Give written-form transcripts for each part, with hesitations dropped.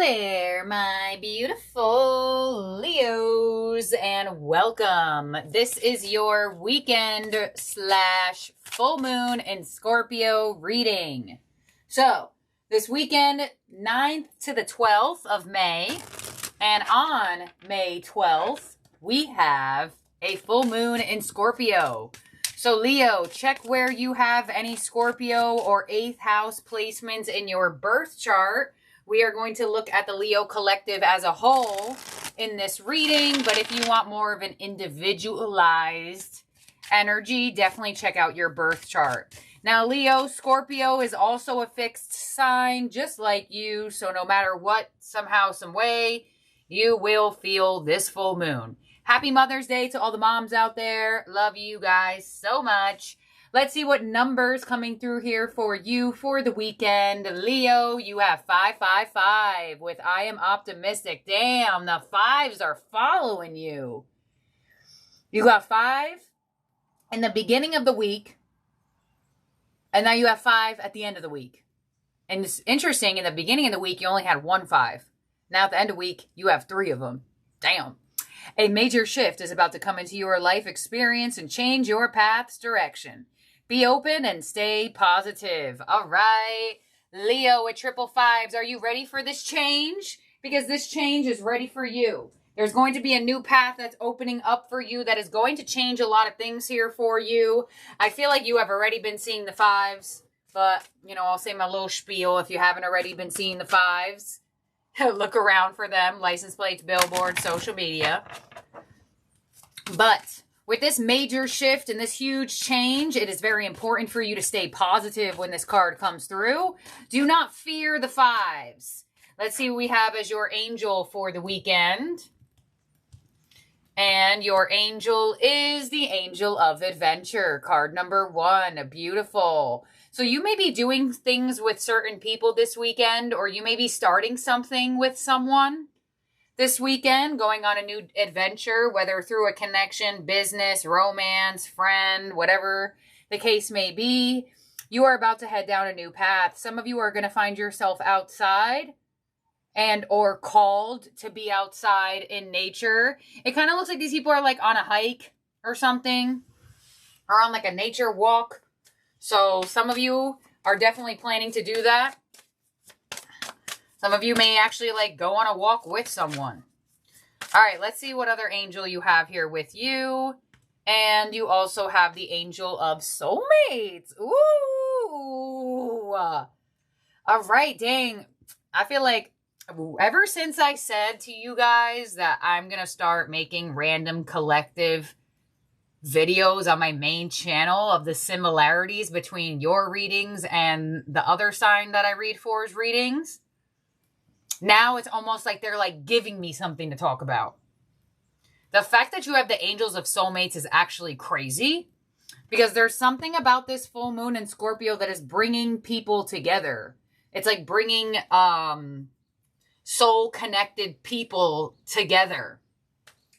there, my beautiful Leos, and welcome. This is your weekend / full moon in Scorpio reading. So, this weekend, 9th to the 12th of May, and on May 12th, we have a full moon in Scorpio. So Leo, check where you have any Scorpio or 8th house placements in your birth chart. We are going to look at the Leo collective as a whole in this reading, but if you want more of an individualized energy, definitely check out your birth chart. Now, Leo, Scorpio is also a fixed sign, just like you, so no matter what, somehow, some way, you will feel this full moon. Happy Mother's Day to all the moms out there. Love you guys so much. Let's see what numbers coming through here for you for the weekend. Leo, you have 555 with I am optimistic. Damn, the fives are following you. You got 5 in the beginning of the week, and now you have 5 at the end of the week. And it's interesting, in the beginning of the week, you only had 1 5. Now at the end of the week, you have 3 of them. Damn. A major shift is about to come into your life experience and change your path's direction. Be open and stay positive. All right. Leo with 555s, are you ready for this change? Because this change is ready for you. There's going to be a new path that's opening up for you that is going to change a lot of things here for you. I feel like you have already been seeing the 5s, but, you know, I'll say my little spiel if you haven't already been seeing the 5s. Look around for them, license plates, billboards, social media. But with this major shift and this huge change, it is very important for you to stay positive when this card comes through. Do not fear the 5s. Let's see what we have as your angel for the weekend. And your angel is the Angel of Adventure, card number 1. Beautiful. So you may be doing things with certain people this weekend, or you may be starting something with someone this weekend, going on a new adventure, whether through a connection, business, romance, friend, whatever the case may be. You are about to head down a new path. Some of you are going to find yourself outside and or called to be outside in nature. It kind of looks like these people are like on a hike or something, or on like a nature walk. So some of you are definitely planning to do that. Some of you may actually like go on a walk with someone. All right, let's see what other angel you have here with you. And you also have the Angel of Soulmates. Ooh. All right, dang. I feel like ever since I said to you guys that I'm going to start making random collective videos on my main channel of the similarities between your readings and the other sign that I read for's readings, now it's almost like they're like giving me something to talk about. The fact that you have the Angels of Soulmates is actually crazy, because there's something about this full moon in Scorpio that is bringing people together. It's like bringing soul connected people together.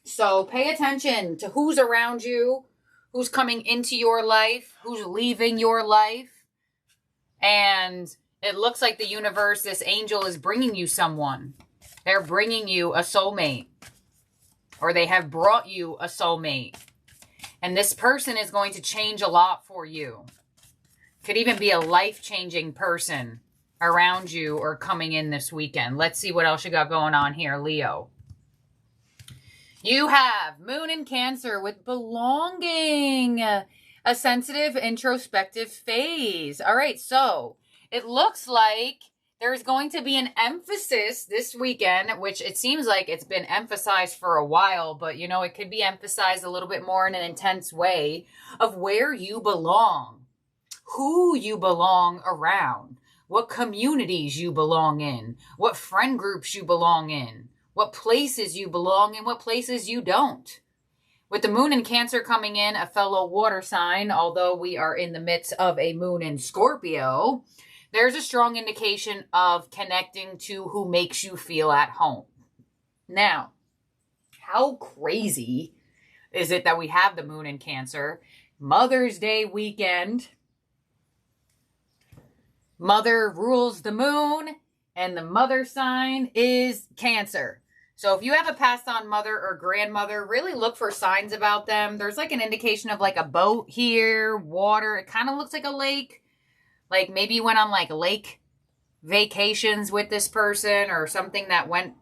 So pay attention to who's around you, who's coming into your life, who's leaving your life. And it looks like the universe, this angel is bringing you someone. They're bringing you a soulmate, or they have brought you a soulmate. And this person is going to change a lot for you. Could even be a life-changing person around you or coming in this weekend. Let's see what else you got going on here, Leo. You have Moon in Cancer with belonging, a sensitive, introspective phase. All right, so it looks like there's going to be an emphasis this weekend, which it seems like it's been emphasized for a while, but, you know, it could be emphasized a little bit more in an intense way, of where you belong, who you belong around, what communities you belong in, what friend groups you belong in, what places you belong in, what places you don't. With the moon in Cancer coming in, a fellow water sign, although we are in the midst of a moon in Scorpio, there's a strong indication of connecting to who makes you feel at home. Now, how crazy is it that we have the moon in Cancer? Mother's Day weekend. Mother rules the moon. And the mother sign is Cancer. So if you have a passed on mother or grandmother, really look for signs about them. There's like an indication of like a boat here, water. It kind of looks like a lake. Like maybe you went on like lake vacations with this person or something that went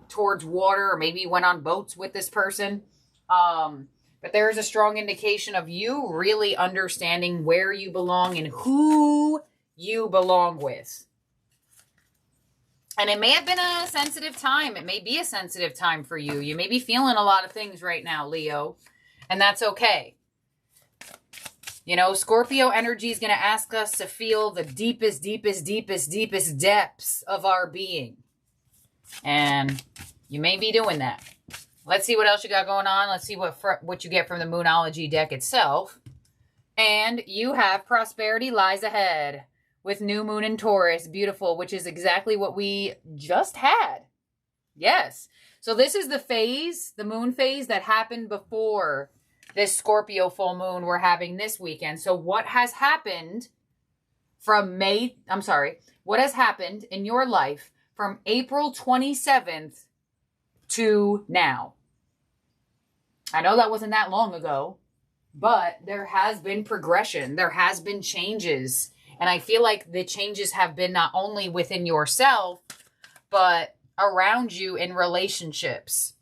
towards water, or maybe you went on boats with this person. But there's a strong indication of you really understanding where you belong and who you belong with. And it may have been a sensitive time. It may be a sensitive time for you. You may be feeling a lot of things right now, Leo. And that's okay. You know, Scorpio energy is going to ask us to feel the deepest, deepest, deepest, deepest depths of our being. And you may be doing that. Let's see what else you got going on. Let's see what you get from the Moonology deck itself. And you have prosperity lies ahead. With new moon in Taurus, beautiful, which is exactly what we just had. Yes. So this is the phase, the moon phase that happened before this Scorpio full moon we're having this weekend. So what has happened what has happened in your life from April 27th to now? I know that wasn't that long ago, but there has been progression. There has been changes. And I feel like the changes have been not only within yourself, but around you in relationships.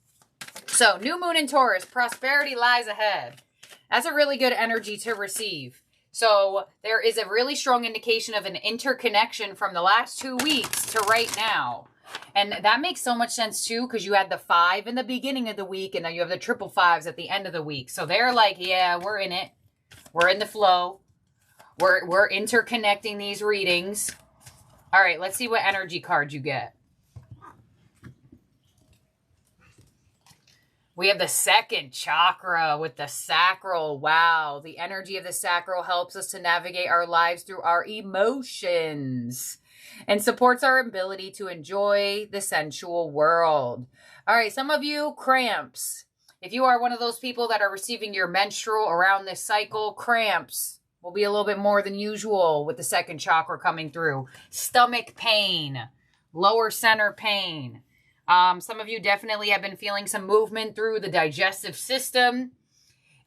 So, new moon in Taurus, prosperity lies ahead. That's a really good energy to receive. So, there is a really strong indication of an interconnection from the last 2 weeks to right now. And that makes so much sense too, because you had the 5 in the beginning of the week, and then you have the triple 5s at the end of the week. So, they're like, yeah, we're in it. We're in the flow. We're interconnecting these readings. All right, let's see what energy card you get. We have the second chakra with the sacral. Wow, the energy of the sacral helps us to navigate our lives through our emotions and supports our ability to enjoy the sensual world. All right, some of you, cramps. If you are one of those people that are receiving your menstrual around this cycle, cramps will be a little bit more than usual with the second chakra coming through. Stomach pain, lower center pain. Some of you definitely have been feeling some movement through the digestive system.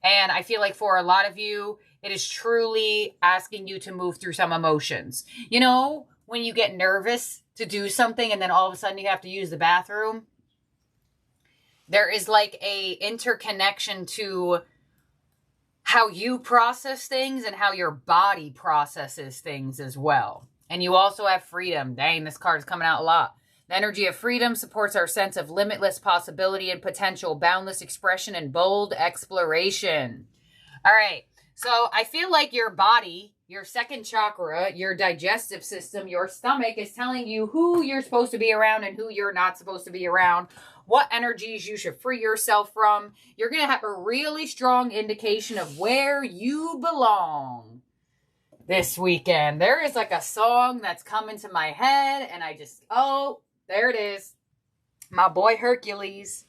And I feel like for a lot of you, it is truly asking you to move through some emotions. You know, when you get nervous to do something and then all of a sudden you have to use the bathroom, there is like a interconnection to how you process things and how your body processes things as well. And you also have freedom. Dang, this card is coming out a lot. The energy of freedom supports our sense of limitless possibility and potential, boundless expression, and bold exploration. All right. So I feel like your body, your second chakra, your digestive system, your stomach is telling you who you're supposed to be around and who you're not supposed to be around, what energies you should free yourself from. You're going to have a really strong indication of where you belong this weekend. There is like a song that's coming to my head and there it is. My boy Hercules.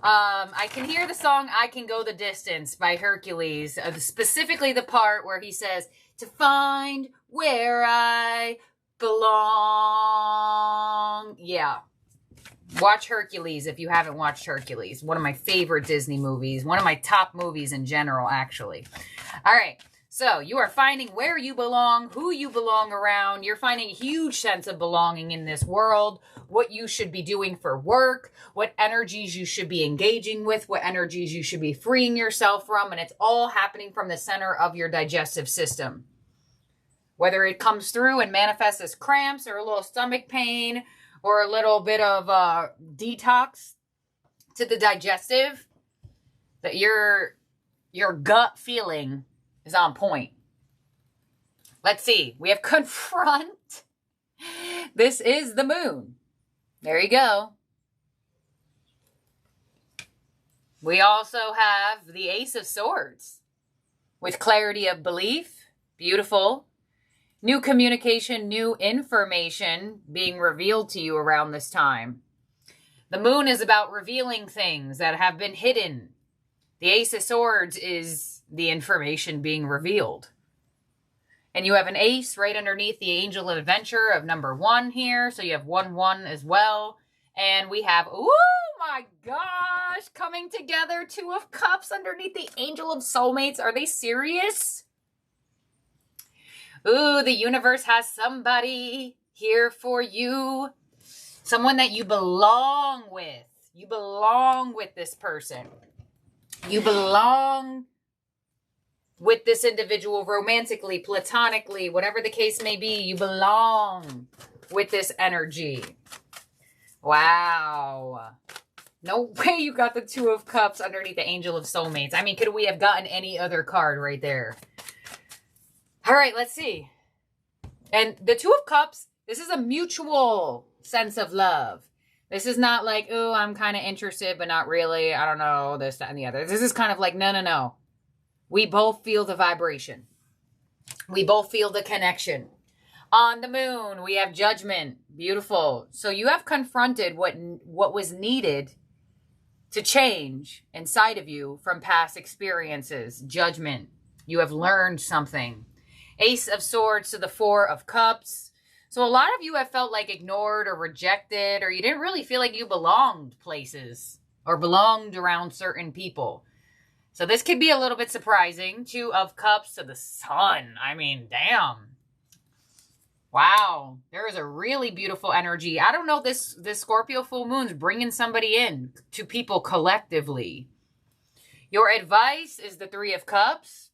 I can hear the song I Can Go the Distance by Hercules. Specifically the part where he says, to find where I belong. Yeah. Watch Hercules if you haven't watched Hercules. One of my favorite Disney movies. One of my top movies in general, actually. All right. So you are finding where you belong, who you belong around. You're finding a huge sense of belonging in this world, what you should be doing for work, what energies you should be engaging with, what energies you should be freeing yourself from. And it's all happening from the center of your digestive system. Whether it comes through and manifests as cramps or a little stomach pain or a little bit of detox to the digestive, that your gut feeling is on point. Let's see. We have confront. This is the moon. There you go. We also have the Ace of Swords with clarity of belief. Beautiful. New communication, new information being revealed to you around this time. The moon is about revealing things that have been hidden. The Ace of Swords is the information being revealed. And you have an ace right underneath the angel of adventure of number 1 here. So you have 1, 1 as well. And we have, oh my gosh, coming together, 2 of cups underneath the angel of soulmates. Are they serious? Ooh, the universe has somebody here for you. Someone that you belong with. You belong with this person. You belong with this individual romantically, platonically, whatever the case may be. You belong with this energy. Wow. No way you got the 2 of cups underneath the angel of soulmates. I mean, could we have gotten any other card right there? All right, let's see. And the 2 of cups, this is a mutual sense of love. This is not like, oh, I'm kind of interested, but not really. I don't know, this, that, and the other. This is kind of like, no, no, no. We both feel the vibration. We both feel the connection. On the moon, we have judgment. Beautiful. So you have confronted what was needed to change inside of you from past experiences. Judgment. You have learned something. Ace of Swords to the 4 of Cups. So a lot of you have felt like ignored or rejected, or you didn't really feel like you belonged places or belonged around certain people. So this could be a little bit surprising. 2 of Cups to the Sun. I mean, damn. Wow. There is a really beautiful energy. I don't know, this Scorpio full moon's bringing somebody in to people collectively. Your advice is the 3 of Cups.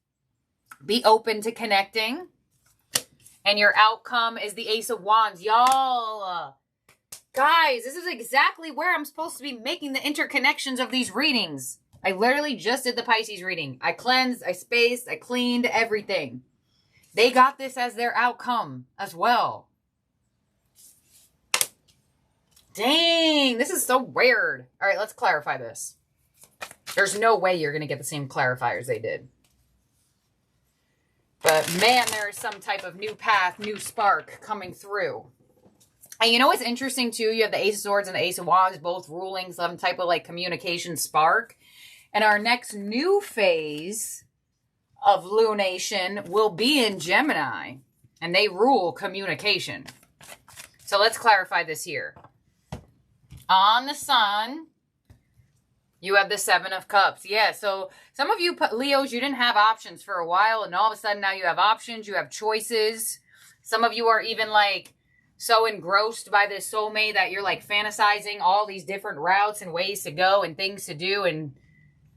Be open to connecting. And your outcome is the Ace of Wands. Y'all, guys, this is exactly where I'm supposed to be making the interconnections of these readings. I literally just did the Pisces reading. I cleansed, I spaced, I cleaned everything. They got this as their outcome as well. Dang, this is so weird. All right, let's clarify this. There's no way you're going to get the same clarifiers they did. But man, there is some type of new path, new spark coming through. And you know what's interesting too? You have the Ace of Swords and the Ace of Wands, both ruling some type of like communication spark. And our next new phase of lunation will be in Gemini. And they rule communication. So let's clarify this here. On the Sun, you have the 7 of Cups. Yeah, so some of you Leos, you didn't have options for a while, and all of a sudden now you have options, you have choices. Some of you are even like so engrossed by this soulmate that you're like fantasizing all these different routes and ways to go and things to do and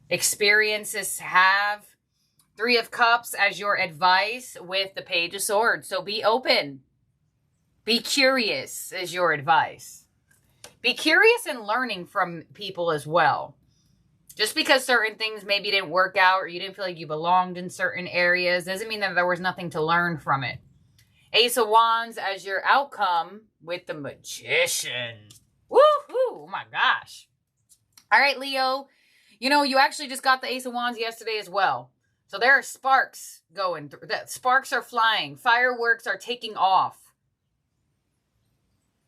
experiences to have. 3 of Cups as your advice with the Page of Swords. So be open. Be curious is your advice. Be curious and learning from people as well. Just because certain things maybe didn't work out or you didn't feel like you belonged in certain areas doesn't mean that there was nothing to learn from it. Ace of Wands as your outcome with the Magician. Woohoo! Oh my gosh. All right, Leo. You know, you actually just got the Ace of Wands yesterday as well. So there are sparks going through. The sparks are flying. Fireworks are taking off.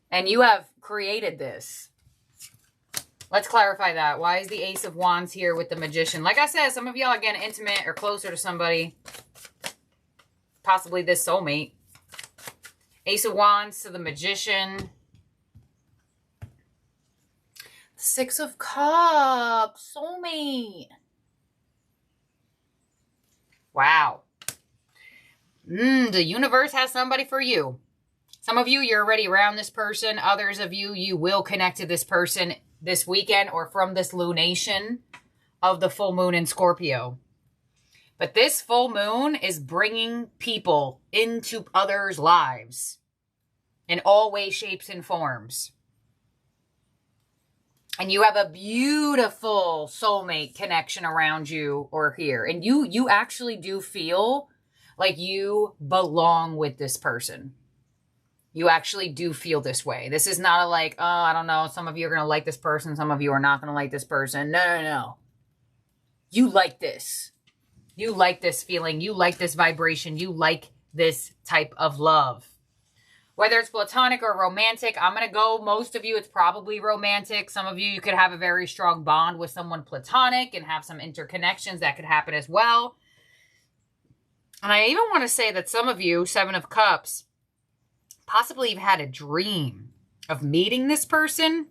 And you have created this. Let's clarify that. Why is the Ace of Wands here with the Magician? Like I said, some of y'all are getting intimate or closer to somebody. Possibly this soulmate. Ace of Wands to the Magician. 6 of Cups. Soulmate. Wow. The universe has somebody for you. Some of you, you're already around this person. Others of you, you will connect to this person this weekend or from this lunation of the full moon in Scorpio. But this full moon is bringing people into others' lives in all ways, shapes, and forms. And you have a beautiful soulmate connection around you or here. And you actually do feel like you belong with this person. You actually do feel this way. This is not a like, oh, I don't know, some of you are going to like this person, some of you are not going to like this person. No, no, no. You like this. You like this feeling. You like this vibration. You like this type of love. Whether it's platonic or romantic, I'm going to go, most of you, it's probably romantic. Some of you, you could have a very strong bond with someone platonic and have some interconnections that could happen as well. And I even want to say that some of you, Seven of Cups, possibly you've had a dream of meeting this person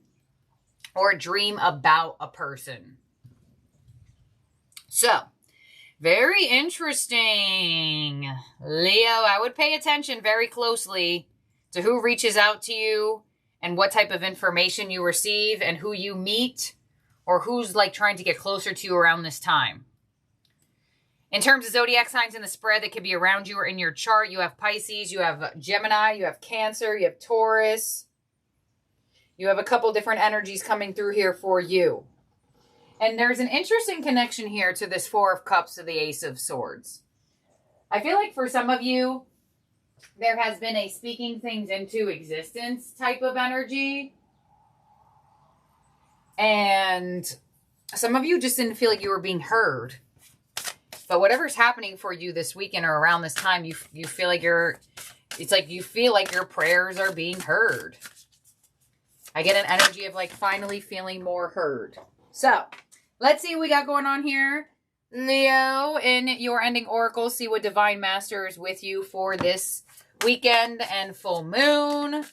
or a dream about a person. So, very interesting. Leo, I would pay attention very closely to who reaches out to you and what type of information you receive and who you meet or who's like trying to get closer to you around this time. In terms of zodiac signs in the spread that could be around you or in your chart, you have Pisces, you have Gemini, you have Cancer, you have Taurus. You have a couple different energies coming through here for you. And there's an interesting connection here to this Four of Cups to the Ace of Swords. I feel like for some of you, there has been a speaking things into existence type of energy. And some of you just didn't feel like you were being heard. But whatever's happening for you this weekend or around this time, you feel like it's like you feel like your prayers are being heard. I get an energy of like finally feeling more heard. So, let's see what we got going on here. Leo, in your ending oracle, see what Divine Master is with you for this weekend and full moon.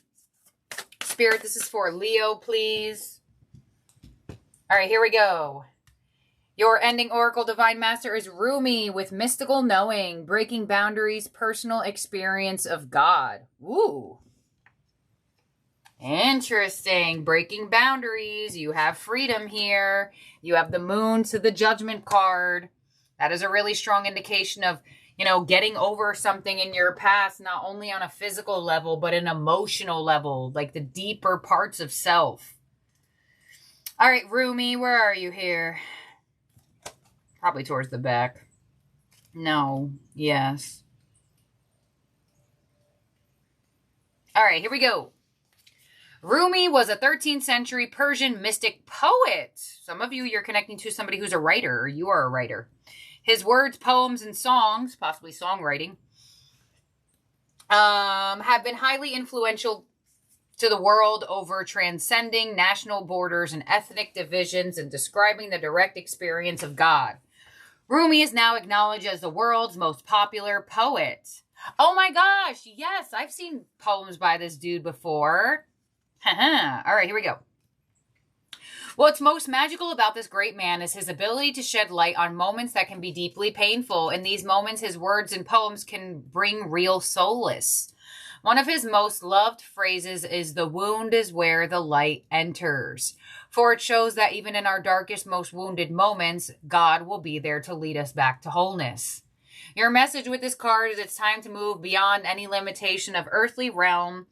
Spirit, this is for Leo, please. All right, here we go. Your ending oracle, Divine Master, is Rumi with mystical knowing, breaking boundaries, personal experience of God. Ooh. Interesting. Breaking boundaries. You have freedom here. You have the moon to the judgment card. That is a really strong indication of, you know, getting over something in your past, not only on a physical level, but an emotional level, like the deeper parts of self. All right, Rumi, where are you here? Probably towards the back. No. Yes. All right, here we go. Rumi was a 13th century Persian mystic poet. Some of you, you're connecting to somebody who's a writer, or you are a writer. His words, poems, and songs, possibly songwriting, have been highly influential to the world over transcending national borders and ethnic divisions and describing the direct experience of God. Rumi is now acknowledged as the world's most popular poet. Oh my gosh, yes, I've seen poems by this dude before. All right, here we go. What's most magical about this great man is his ability to shed light on moments that can be deeply painful. In these moments, his words and poems can bring real solace. One of his most loved phrases is, "The wound is where the light enters." For it shows that even in our darkest, most wounded moments, God will be there to lead us back to wholeness. Your message with this card is it's time to move beyond any limitation of earthly realm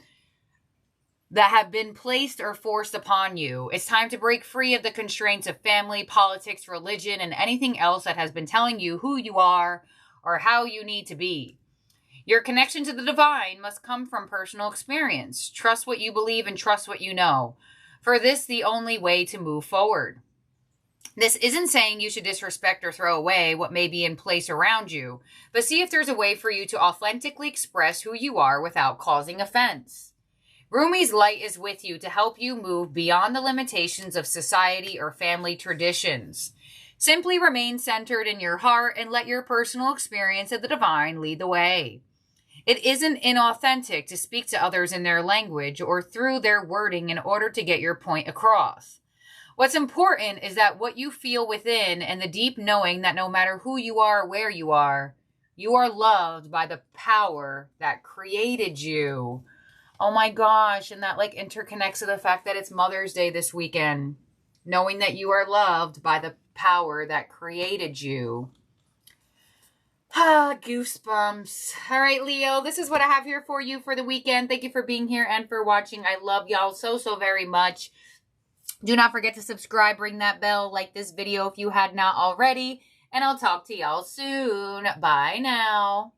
that have been placed or forced upon you. It's time to break free of the constraints of family, politics, religion, and anything else that has been telling you who you are or how you need to be. Your connection to the divine must come from personal experience. Trust what you believe and trust what you know. For this, the only way to move forward. This isn't saying you should disrespect or throw away what may be in place around you, but see if there's a way for you to authentically express who you are without causing offense. Rumi's light is with you to help you move beyond the limitations of society or family traditions. Simply remain centered in your heart and let your personal experience of the divine lead the way. It isn't inauthentic to speak to others in their language or through their wording in order to get your point across. What's important is that what you feel within and the deep knowing that no matter who you are or where you are loved by the power that created you. Oh my gosh, and that like interconnects to the fact that it's Mother's Day this weekend. Knowing that you are loved by the power that created you. Goosebumps. All right, Leo, this is what I have here for you for the weekend. Thank you for being here and for watching. I love y'all so very much. Do not forget to subscribe, ring that bell, like this video if you had not already, and I'll talk to y'all soon. Bye now.